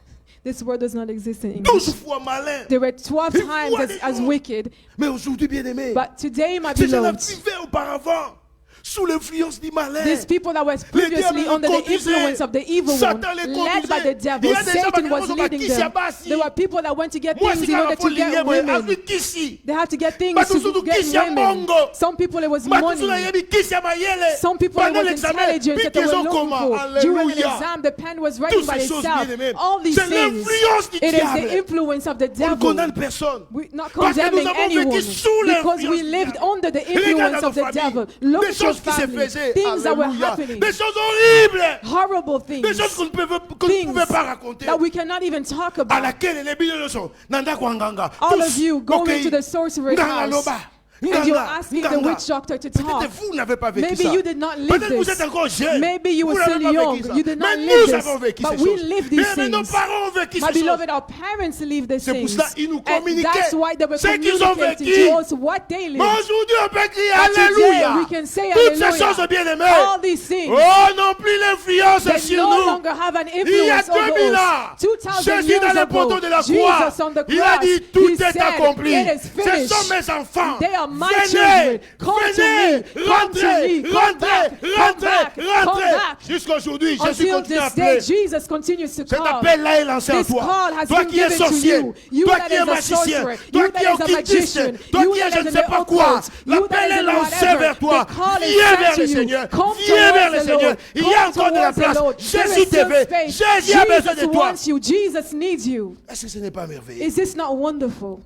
This word does not exist in 12 English. fois malins. There were 12 Ils times voient des as gens. wicked, Mais aujourd'hui, bien aimé, but today, my ces gens-là beloved, vivaient auparavant sous l'influence du malin. these people that were Les previously diables under les the influence of the evil one, Satan les led by the conduisait. devil, Il y a des gens Satan qui was sont leading qui them. s'abassent. There were people that went to get Moi, things si in order quand to on get liait, women. avec qui They had to get things Batusu to tu get kisi ya women. mongo. Some people it was Batusu na money. yebi kisi ya mayele. Some people it Pendant was l'examen, intelligence that they were piquez-en looking comment. for. During an Alléluia. exam, the pen was writing Toutes by ces choses, itself. bien-aimés. All these C'est things. l'influence du It is the diable. influence of the On ne devil. condamne personne. We're not Parce que nous condemning avons anyone vécu sous because l'influence we du lived diable. under the Regarde influence dans of nos the devil. familles. Look Des at gens choses qui se family, faisaient. things that were Alléluia. happening, Des choses horribles. horrible Des things, choses qu'on ne pouvait pas raconter. that we cannot even talk À about. laquelle les billes sont. Nanda Kwanganga. All Tous, of you go ok, into the sorcerer's Nganga house, Loba. and you're Nganga, asking the Nganga. witch doctor to Peut-être talk. vous n'avez pas vécu Maybe ça. you did not live Peut-être vous this. êtes encore jeune. Maybe you Vous were n'avez still pas young. vécu ça. You did not Mais live nous this. avons vécu But ces we choses. live these Mais nos things. parents ont vécu My ces choses. beloved, our parents live these C'est pour things. cela qu'ils nous And that's communiquaient why they were ce qu'ils ont communicating vécu. to us what they Mais lived. aujourd'hui, on peut crier But today, Alléluia. we can say Toutes ces hallelujah. choses bien aimées. All these things, Oh, non plus l'influence they sur no nous. longer have an Il y a influence over 2000 us. ans, 2000 Jésus years dans le ago, poteau de la croix, Jesus on the il a cross, dit tout he est said, accompli. it is Ce finished. sont mes enfants. They are my Venez, children. Come to venez, me. Come to rentrez, me. Come rentrez, back. Come rentrez, back. Come rentrez. back. Jusqu'aujourd'hui, Jésus Until continue à this day, appeler. Jesus continues to Cet call. appel-là est lancé à This toi. call has Toi been qui es given to sorcier, you. You toi that qui es is a magicien, sorcerer, toi you qui es that is a occultiste, magician, toi you qui es that je is ne in sais the pas quoi. occult, you L'appel that est is in lancé whatever. vers toi. The call is Viens sent vers to le you. Seigneur. Come Viens vers towards le the Seigneur. Lord. Il y a Come encore de la towards the place. Lord. There Jésus is te still veut. space. Jésus a besoin de Jesus toi. wants you. Jesus needs you. Est-ce que ce n'est pas merveilleux? Is this not wonderful?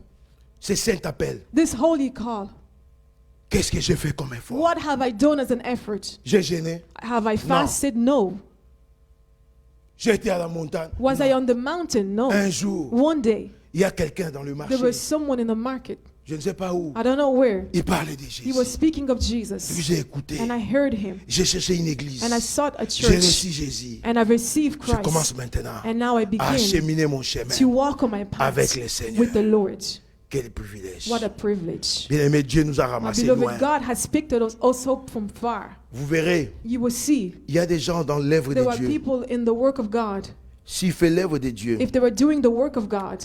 C'est saint appel. This holy call. Qu'est-ce que j'ai fait comme effort? What have I done as an effort? J'ai gêné. Have I fasted? No. J'ai été à la montagne. Was I on the mountain? No. Un jour, One day, il y a quelqu'un dans le marché. there was someone in the market. Je ne sais pas où. I don't know where. Il parlait de He was Jésus. speaking of Puis Jesus. j'ai écouté. And I heard him. J'ai cherché une église. And I sought a J'ai church. reçu Jésus. And I received Je commence Christ. maintenant And now I à begin acheminer mon chemin. to walk on my Avec path le Seigneur. with the Lord. Quel privilège. What a privilege. Bien-aimé, Dieu nous a My ramassés loin. beloved, God has picked us also from far. Vous verrez, You will see il y a des gens dans l'œuvre there de are Dieu. people in the work of God. S'il fait l'œuvre de Dieu, If they were doing the work of God,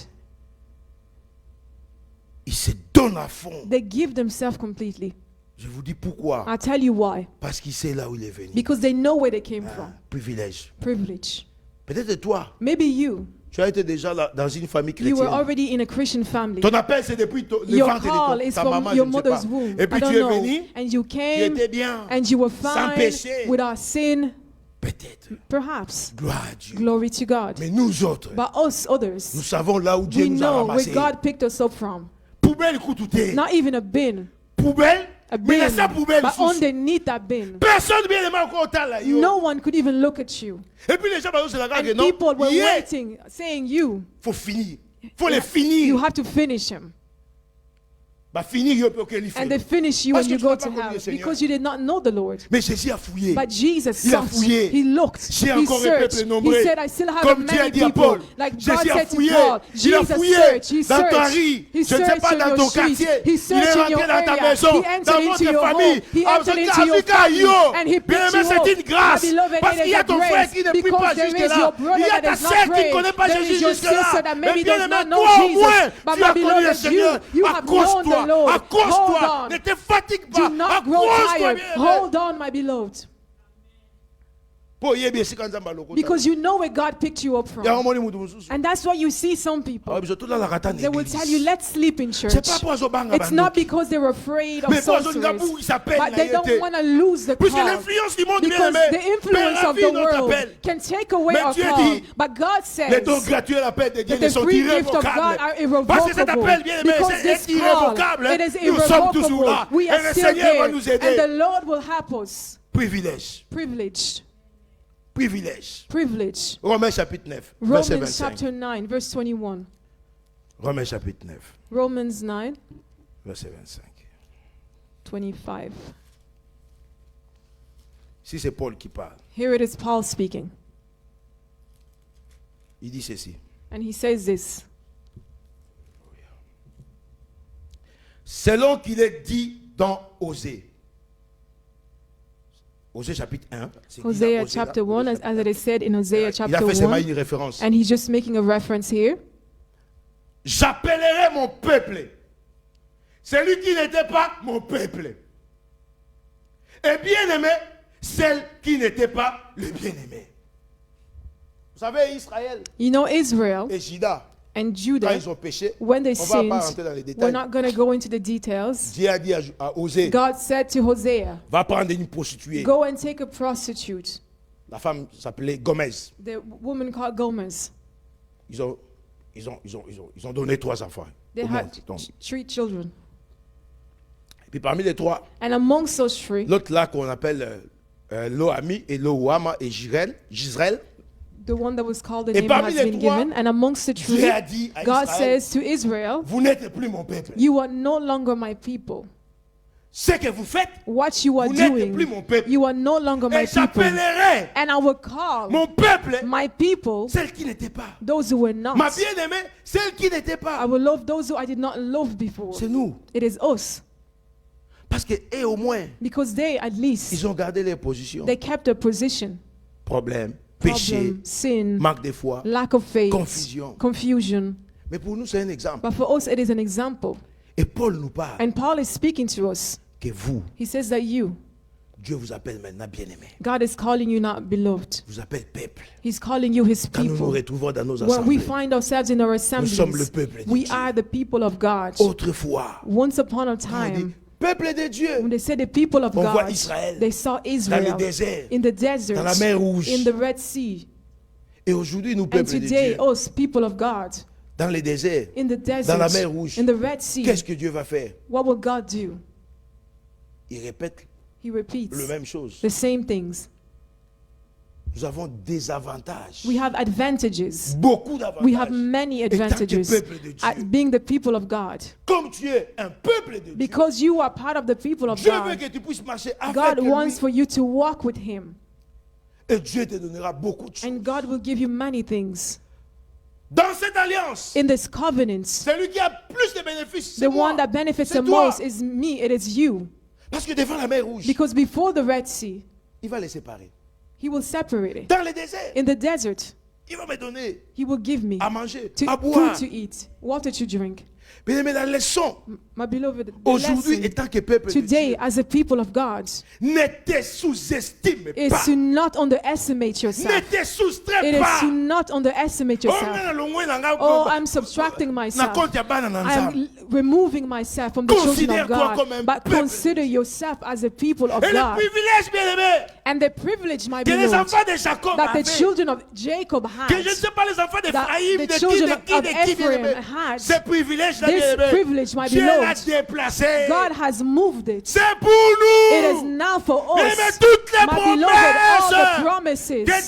il se donne à fond. they give themselves completely. Je vous dis pourquoi. I'll tell you why. Parce qu'il sait là où il est venu. Because they know where they came from. Privilège. Privilege. Peut-être toi, Maybe you tu as été déjà là, dans une famille were chrétienne. already in a Christian family. Ton appel, c'est depuis le Your ventre call de is ta from maman, je your ne sais pas. mother's womb. Et I puis don't tu es know. venu, And you tu came étais bien. and you were sans fine péché. without sin. Peut-être. Perhaps. Gloire à Dieu. Glory to God. Mais nous autres, But us nous others, savons là où Dieu we nous a know where ramassés. God picked us up from. Poubelle coutouté. Not even a bin. Poubelle. A Mais bin. laisse la poubelle But sous. underneath that bin, Personne bien aimé encore autant là. yo. no one could even look at you. Et puis les gens se la regardent. And Non. people were Yeah. waiting, saying, you Faut finir. Faut les you finir. have to finish him. Bah finir, il peut que les And they finir. finish you Parce and que you tu go n'as to pas connu le hell Seigneur. because you did not know the Lord. Mais Jésus a fouillé. But Jesus Il a sought, fouillé. he looked, J'ai he encore un searched. peuple nombreux. He said, I still have Comme Dieu a many dit à people. Paul, Like God Jésus a said to fouillé. Paul, Il a Jesus fouillé searched, he dans ta searched. rue. He Je ne sais searched pas in dans your ton street. quartier. He Il est searched in your rentré dans ta area. maison, He dans entered into votre your famille. home. He entered into your family. And he picked you C'est une up. grâce. My beloved, Parce it qu'il is y a a ton frère grace. qui ne prie pas Because there is jusque-là. your brother Il y a that ta does not sœur qui ne pray. connaît pas There is Jésus your jusque-là. sister that Mais maybe bien does aimé, not know toi au Jesus. moins, But tu as my connu le beloved, Seigneur. you have known the Accroche-toi. Lord. Accroche-toi. Hold on. Ne te fatigue pas. Do not grow Accroche-toi, tired. bien aimé. Hold on, my beloved. Because you know where God picked you up from. And that's why you see some people. They will tell you, let's sleep in church. It's not because they're afraid of sorceries, but they don't want to lose the call. Because the influence of the world can take away our call. But God says that the free gift of God are irrevocable. Because this call, it is irrevocable. We are still there. And the Lord will help us. Privilege. Privilege. Romains chapitre 9, verset Romans 25. chapter 9, verse 21. Romains chapitre 9, Romans 9, verset 25. 25. Si c'est Paul qui parle, Here it is Paul speaking. il dit ceci. And he says this. Selon qu'il est dit dans Osée. Osée chapitre 1. c'est dit Hosea dans Osée, chapter là, 1, as it is said in Hosea Il a chapter fait seulement 1. une référence. And he's just making a reference here. J'appellerai mon peuple celui qui n'était pas mon peuple. Et bien-aimé, celle qui n'était pas le bien-aimé. Vous savez, Israël You know, Israel et Juda, and quand Judah, ils ont péché, when they on va pas sinned, rentrer dans les we're détails. not going to go into the details. Dieu a dit à Osée, God said to Hosea, va prendre une prostituée. go and take a prostitute. La femme s'appelait Gomez. The woman called Gomez. Ils ont donné 3 enfants. They au had monde. Donc, 3 children. Et puis parmi les trois, and amongst those three, l'autre là qu'on appelle Lo-Ami et Lo-Wama et Gisraël, the one that was called the name has been given, and amongst the three, God says to Israel, vous n'êtes plus mon peuple. You are no longer my people. Ce que vous faites, what you are vous n'êtes doing, plus mon peuple. You are no longer my people. And I will call mon peuple, my people, celles qui n'étaient pas. Those who were not. Ma bien-aimée, celles qui n'étaient pas. I will love those who I did not love before. C'est nous. It is us. Parce que et au moins, because they at least, ils ont gardé leur position. They kept their position. Problème, péché, sin, manque de foi, lack of faith, confusion. Mais pour nous, c'est un exemple. But for us, it is an example. Et Paul nous parle. And Paul is speaking to us. Que vous, he says that you, Dieu vous appelle maintenant bien-aimé. God is calling you not beloved. Vous appelle peuple. He's calling you his people. Quand nous nous retrouvons dans nos assemblées, when we find ourselves in our assemblies, nous sommes le peuple de we Dieu. are the people of God. Autrefois, once upon a time, peuple de Dieu. When they said the people of God, voit Israël, they saw Israel dans le désert, in the desert, dans la mer Rouge. In the Red Sea. Et aujourd'hui, nous, and peuple today, de Dieu, us, people of God, dans les déserts, in the desert, dans la mer Rouge, in the Red Sea, qu'est-ce que Dieu va faire? What will God do? Il répète He repeats la même chose. The same things. Nous avons des avantages. We have advantages. Beaucoup d'avantages. We have many advantages at being the people of God. Comme tu es un peuple de because Dieu, you are part of the people of Dieu God. veut que tu puisses marcher avec God lui. wants for you to walk with Him. Et Dieu te donnera beaucoup de choses. And God will give you many things. Dans cette alliance, in this covenant, celui qui a plus de bénéfices, the one that benefits the most is me, it is you. Parce que devant la mer Rouge, because before the Red Sea, il va les séparer. He will separate it. Dans le désert, in the desert, il va me donner He will give me à manger, à boire, food to eat, water to drink. Mais la leçon, aujourd'hui, étant que peuple today, de Dieu, as a people of God, ne te sous-estime is pas. to not underestimate yourself. Ne te soustrais it pas. is to not underestimate yourself. Oh, I'm subtracting myself. I am removing myself from the children of God. But consider yourself as a people of God. And the privilege, my beloved, that the children of Jacob had, that the children of Ephraim had, this privilege, my beloved, God has moved it. It is now for us, my beloved, all the promises that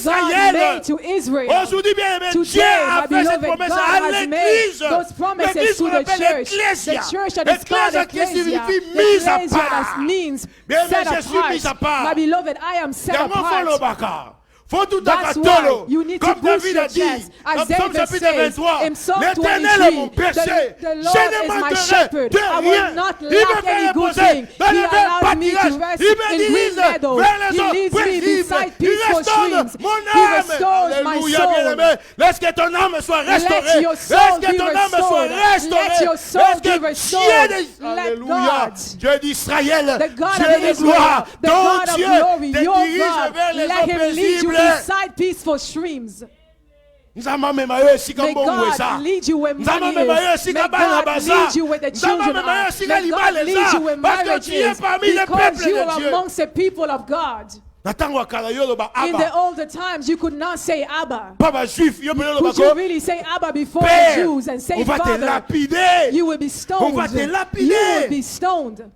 God made to Israel. Today, my beloved, God has made those promises to the church that is called ecclesia. Ecclesia that means set apart. My beloved, I am set apart. That's why you need to boost your chest. As David says in Psalm 23, the Lord is my shepherd. I will not lack any good thing. He allows me to rest in green meadows. He leads me beside peaceful streams. He restores my soul. Laisse ton âme soit restaurée. Let your soul be restored. Let your soul be restored. Let God, Dieu d'Israël, the God of Israel, the God of glory, your God, let Him lead you beside peaceful streams. May God lead you where money is. May God lead you where the children are. May God lead you where marriage is. Because you are amongst the people of God. In the older times, you could not say Abba. Could you really say Abba before the Jews and say Father? You will be stoned. You will be stoned.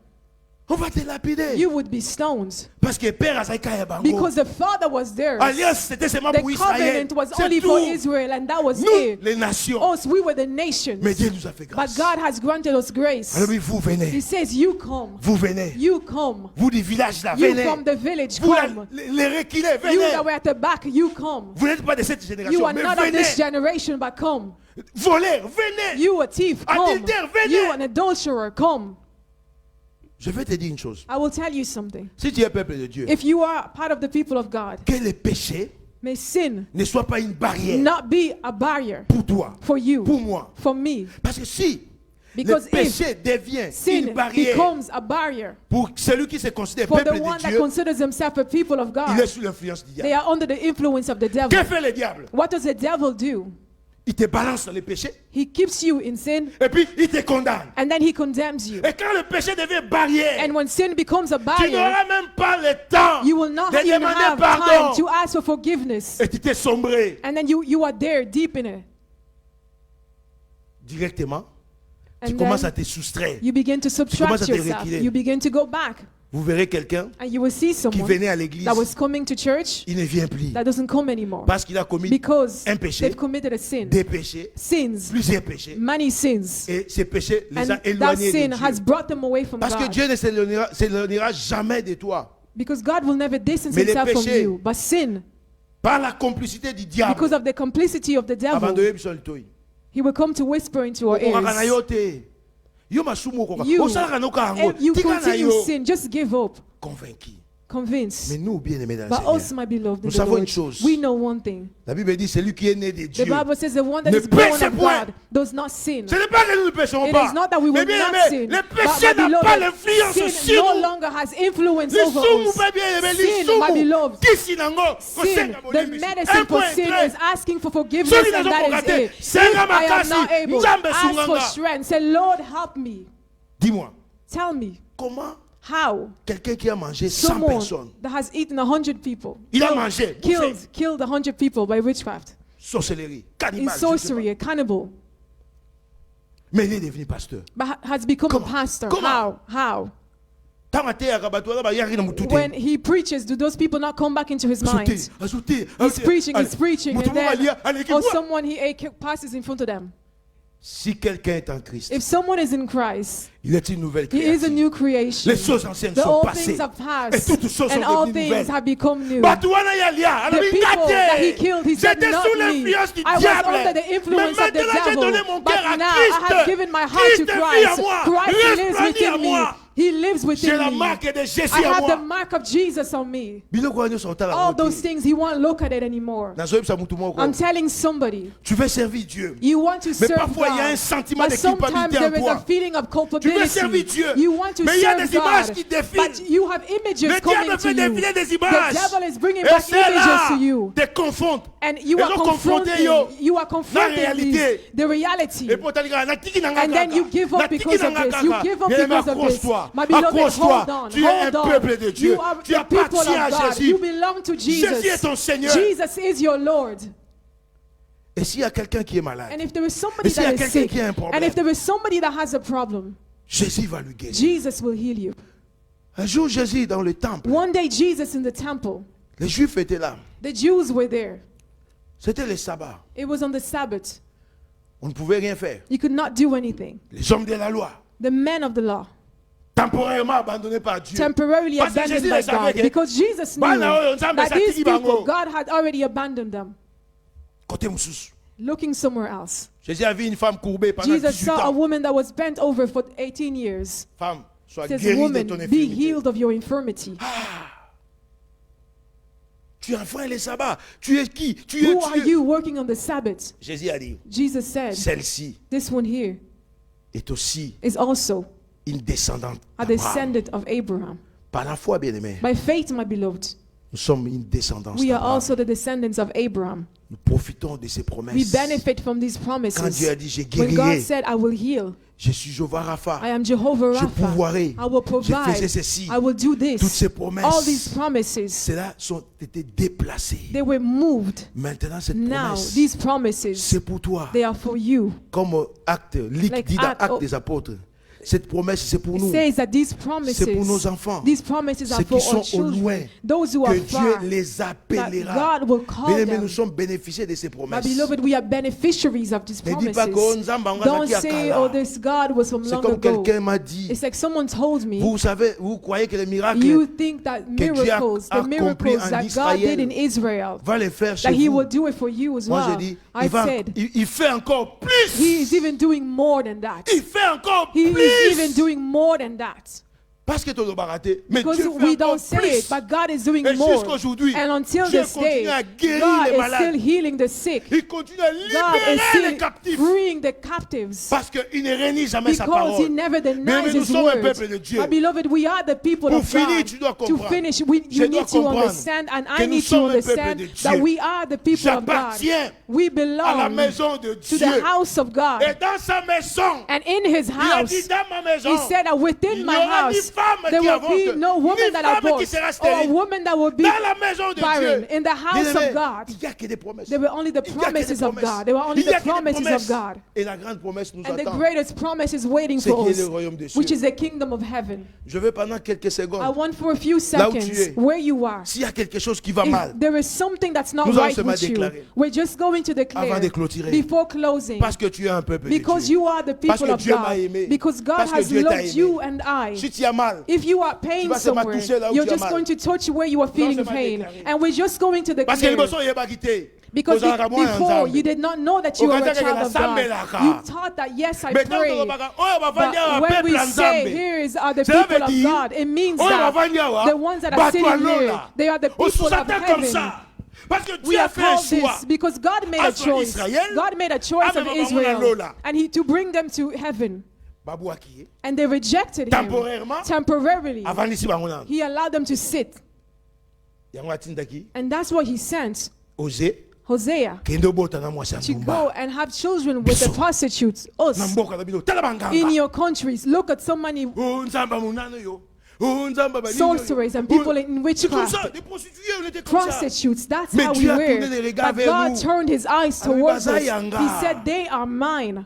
You would be stoned. Because the Father was there. The covenant was only for Israel, and that was it. Us, we were the nations. But God has granted us grace. He says, you come. You come. You from the village, come. You that were at the back, you come. You are not of this generation, but come. You a thief, come. You an adulterer, come. Je vais te dire une chose. I will tell you something. Si tu es peuple de Dieu, if you are part of the people of God, que le péché may sin ne soit pas une barrière not be a barrier pour toi, for you, pour moi. For me. Parce que si because le péché devient une barrière becomes a barrier pour celui qui se considère for peuple the one de that Dieu, considers himself a people of God, il est sous l'influence du diable. They are under the influence of the devil. Que fait le diable? What does the devil do? Il te balance dans le péché. He keeps you in sin. Et puis il te condamne. And then he condemns you. Et quand le péché devient barrière, and when sin becomes a barrier, tu n'auras même pas le temps you will not de even demander have pardon. time to ask for forgiveness. Et tu t'es sombré. And then you are there deep in it. Directement, tu commences à te soustraire. You begin to subtract yourself. You begin to go back. Vous verrez quelqu'un qui venait à l'église, that was coming to church, il ne vient plus. That doesn't come anymore. Parce qu'il a commis un péché, committed a sin. Des péchés, sins, plusieurs péchés. Many sins. Et ces péchés les a that éloignés sin de has Dieu. brought them away from Parce que God. Dieu ne s'éloignera jamais de toi. Because God will never distance himself from you. But sin, par la complicité du diable, because of the complicity of the devil, he will come to whisper into our ears. You continue sin, just give up. Convinced. Mais nous, bien-aimés dans le But us, my beloved, nous savons une chose. We know one thing. La Bible dit celui qui est né de Dieu The Bible says the one that is born of God does not sin. Ce n'est pas que nous ne péchons pas. It is not that we will not sin. Le péché n'a pas l'influence sur Sin no longer has influence over us. Sin, my beloved, sin, the medicine for sin is asking for forgiveness, and that is it. If I am not able, ask for strength. Say, Lord, help me. Dis-moi. Tell me. Comment? How? Quelqu'un qui a mangé 100 personnes. That has eaten 100 people. Il a mangé. Killed 100 people by witchcraft. Sorcellerie. Cannibal. In sorcery, a cannibal. Mais il est devenu pasteur. But has become a pastor. Comment? How? When he preaches, do those people not come back into his mind? He's preaching, and then someone he passes in front of them. Si quelqu'un est en Christ, if someone is in Christ, il est une nouvelle he is a new creation. Les choses anciennes sont passées, et toutes choses sont devenues nouvelles. Have become new. The people that he killed, he said, not me. I was under the influence of the devil, but now I have given my heart to Christ. Christ lives within me. He lives within me. I have the mark of Jesus on me. All those things, he won't look at it anymore. I'm telling somebody. Tu veux servir Dieu. You want to serve God. But sometimes there is a feeling of culpability. You want to serve God. But you have images coming to you. The devil is bringing back images to you. And you are confronting the reality. And then you give up because of this. You give up because of this. My beloved, hold on. You are the people of God. You belong to Jesus. Jesus is your Lord. Et s'il y a quelqu'un qui est malade, and if there is somebody that is sick, and if there is somebody that has a problem, Jésus va lui guérir. Jesus will heal you. Un jour, Jésus dans le temple. One day, Jesus in the temple. Les Juifs étaient là. The Jews were there. C'était le sabbat. It was on the Sabbath. On ne pouvait rien faire. You could not do anything. Les hommes de la loi. The men of the law. Temporairement abandonnés par Dieu. Temporarily abandoned by God. Because Jesus knew that these people, God had already abandoned them. Looking somewhere else. Jesus saw a woman that was bent over for 18 years. Says, woman, be healed of your infirmity. Tu enfreins le sabbat. Tu es qui? Who are you working on the Sabbath? Jésus a dit. Jesus said, celle-ci this one here est aussi is also une descendante a descendant of Abraham. Par la foi, bien-aimé. By faith, my beloved. Nous sommes une descendance we are also the descendants of Abraham. Nous profitons de ces promesses. We benefit from these promises. Quand Dieu a dit, je guérirai. When God said, I will heal. Je suis Jehovah Rapha. I am Jehovah Rapha. Je pourvoirai. I will provide. Je faisais ceci. I will do this. Toutes ces promesses. All these promises. Cela sont été déplacées. They were moved. Maintenant cette promesse. These promises. C'est pour toi. They are for you. Comme acte, dit dans Actes des Apôtres. Cette promesse, c'est pour nous. C'est pour nos enfants. Ceux qui sont au loin. Que Dieu les appellera. Mais nous sommes bénéficiaires de ces promesses. Ne dis pas que don't say, oh, this God was from long ago. C'est comme quelqu'un m'a dit. It's like someone told me. Vous savez, vous croyez que les miracles the miracles that God did in Israel, va les faire chez that He vous. will do it for you as well. Moi, je dis, I il fait encore plus. He is even doing more than that. Il fait encore plus. Even doing more than that. Parce que tu as raté, mais because Dieu we fait don't say plus. It, but God is doing Et more. And until this day, God is still healing the sick. Il continue à libérer les captifs. Freeing the captives. Parce qu'il ne renie jamais sa parole. Because He never denies His word. My beloved, we are the people of God. To finish, you need to understand, and I need to understand that we are the people of God. We belong to the house of God. Et dans sa maison, and in His house, il a dit, dans ma maison, He said that within my house there will be no woman that aborts or a woman that will be barren. In the house of God, there were only the promises of God. There were only the promises of God. And the greatest promise is waiting for us, which is the kingdom of heaven. I want for a few seconds, where you are, if there is something that's not right with you, we're just going to declare before closing, because you are the people of God, because God has loved you and I. If you are pain somewhere, you're just going to touch where you are feeling pain, and we're just going to declare. Because before you did not know that you were a child of God. You thought that, yes, I pray. But when we say, here are the people of God, it means that the ones that are sitting here, they are the people of heaven. We are called this because God made a choice. God made a choice of Israel and to bring them to heaven. And they rejected him temporarily. He allowed them to sit. And that's what he sent Hosea to go and have children with the prostitutes. Us. In your countries, look at so many sorcerers and people in witchcraft, prostitutes. That's how we were. But God turned his eyes towards us. He said, they are mine.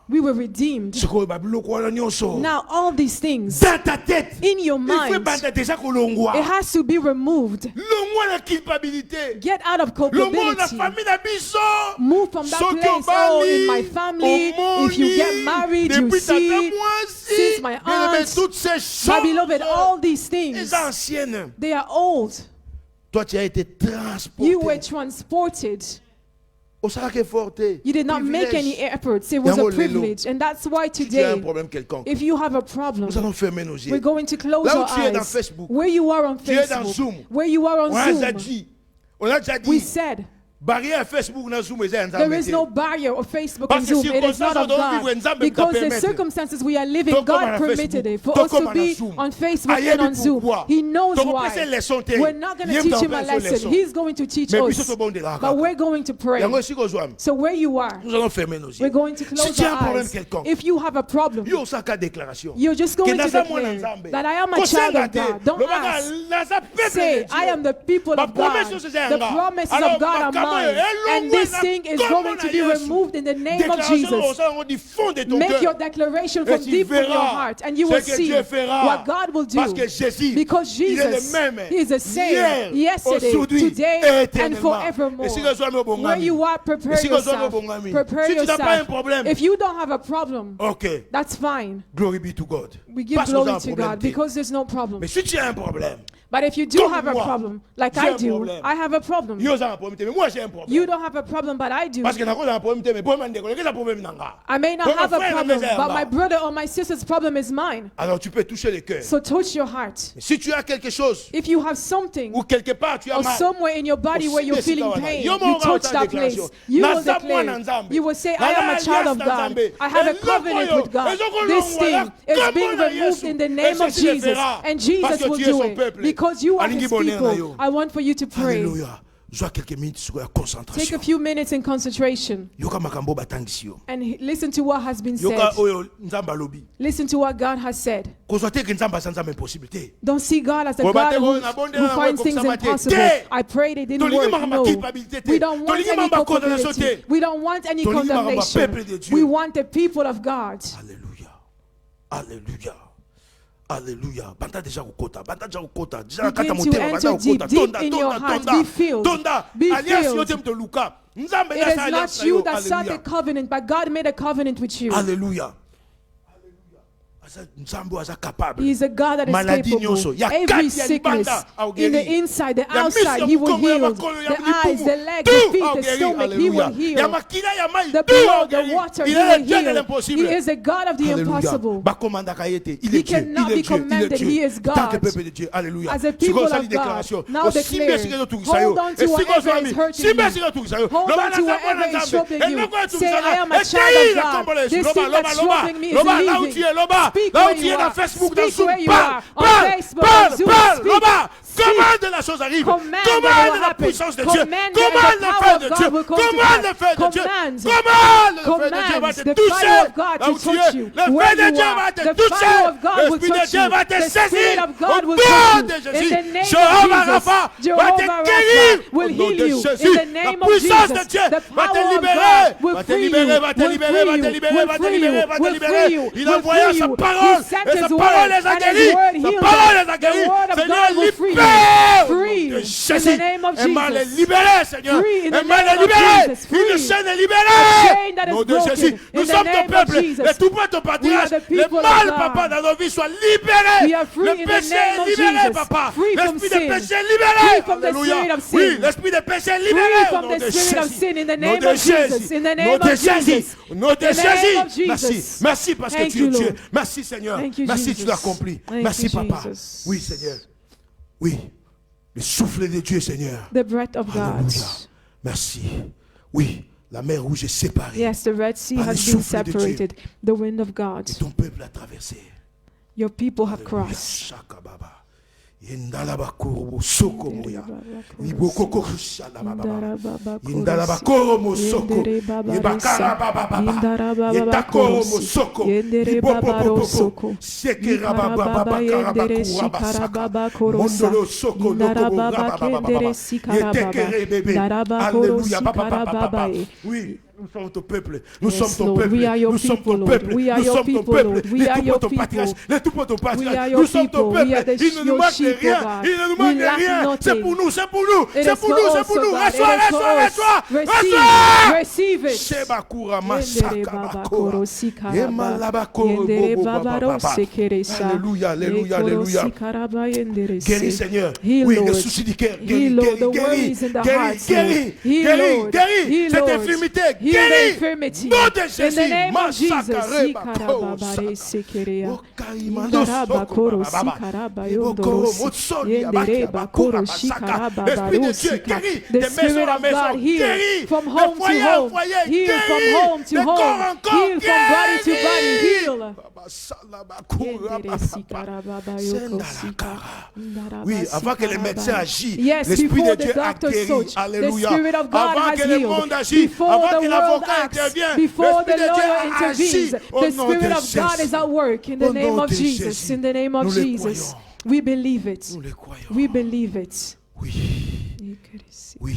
We were redeemed. Now all these things in your mind, it has to be removed. Get out of culpability. Move from that place. Oh, in my family, if you get married, you see, since my aunt, my beloved, all these things, they are old. You were transported. You did not make any efforts. It was a privilege. And that's why today, if you have a problem, we're going to close our eyes. Where you are on Facebook, where you are on Zoom, we said, there is no barrier of Facebook and Zoom. It is not of God. Because the circumstances we are living, God permitted it for us to be on Facebook and on Zoom. He knows why. We're not going to teach him a lesson. He's going to teach us. But we're going to pray. So where you are, we're going to close our eyes. If you have a problem, you're just going to declare that I am a child of God. Don't ask. Say, I am the people of God. The promises of God are mine. And this thing is going to be removed in the name of Jesus. Make your declaration from deep in your heart, and you will see what God will do. Because Jesus is the same yesterday, today, and forevermore. Where you are, prepare yourself. Prepare yourself. If you don't have a problem, that's fine. Glory be to God. We give glory to God because there's no problem. But if you do have a problem, like I do, I have a problem. You don't have a problem, but I do. I may not have a problem, but my brother or my sister's problem is mine. So touch your heart. If you have something or somewhere in your body where you're feeling pain, you touch that place. You will declare. You will say, I am a child of God. I have a covenant with God. This thing is being removed in the name of Jesus. And Jesus will do it. Because you are his people. I want for you to pray. Hallelujah. Take a few minutes in concentration and listen to what has been said. Listen to what God has said. Don't see God as a God who finds things impossible. I pray they didn't work. No. We don't want any culpability. We don't want any condemnation. We want the people of God. Hallelujah. Hallelujah. Hallelujah. Begin to enter deep in your heart. Be filled. Be filled. It is not you that sought the covenant, but God made a covenant with you. Hallelujah. He is a God that is capable. Every sickness in the inside, the outside, He will heal. The eyes, the legs, the feet, the stomach, He will heal. The blood, the water, He will heal. He is a God of the impossible. He cannot be commanded. He is God. As a people of God, now declare, hold on to whatever is hurting you. Hold on to whatever is troubling you. Say, I am a child of God. This thing that's troubling me is leaving. Speak where you are. Speak where you are. On Facebook, on Zoom. Commande la chose arrive. Commande la puissance de Dieu. Commande le feu de Dieu. Commande le feu de Dieu. Commande le feu de Dieu va te toucher. Là où tu es. Le feu de Dieu va te toucher. L'Esprit de Dieu va te saisir. Au nom de Jésus. Jéhovah Rapha va te guérir. Au nom de Jésus. La puissance de Dieu va te libérer. Va te libérer, va te libérer, va te libérer, va te libérer, va te libérer. Il a envoyé sa parole. Et sa parole les a guéris. Sa parole les a guéris. Seigneur, libère. Au nom de Jésus. Emma les libérer, Seigneur. Emma les libérer. Une chaîne est libérée. Au nom de Jésus. Nous sommes ton peuple. Et tout pas ton patriarche. Le mal, papa, dans nos vies soit libéré. Le péché est libéré, papa. L'esprit de péché est libéré. Alléluia. Oui, l'esprit de péché est libéré. Au nom de Jésus. Nom de Jésus. Nom de Jésus. Nom de Jésus. Merci. Merci parce que tu es Dieu. Merci, Seigneur. Merci, tu l'as accompli. Merci, papa. Oui, Seigneur. Oui. Le souffle de Dieu, Seigneur. The breath of God. Merci. Oui, la mer rouge est séparée. Yes, the Red Sea has been separated. The wind of God. Et ton peuple a traversé. Your people have crossed. Indalabakoro soko moya ibokoko shalababa indalabakoro mosoko ibakara baba itakoro mosoko ibopopopo sekera baba bakara bakura mondolo soko baba itekere bébé alléluia baba oui. Nous sommes ton peuple, nous sommes ton peuple, nous sommes ton peuple, nous sommes ton peuple, les tout pour ton patriarche, nous sommes ton peuple, il ne nous manque rien, il ne nous manque rien, c'est pour nous, c'est pour nous, c'est pour nous, c'est pour nous, reçois, receive it. Shebakura masaka bakora, emalabakoro alléluia, alléluia, alléluia. Guéris Seigneur, oui, le souci du cœur, guéris, cette infirmité. Heal the infirmity. In the name of Jesus. The Spirit of God heal from home to home. Heal from home to home. Heal from body to body. Heal. Oui, avant que les médecins agissent, l'Esprit de Dieu a guéri. Alléluia. Avant que le monde agisse, avant que l'avocat intervienne, before the lawyer intervenes, the Spirit of God is at work in the name of Jesus. In the name of Jesus. We believe it. We believe it. Oui. Oui.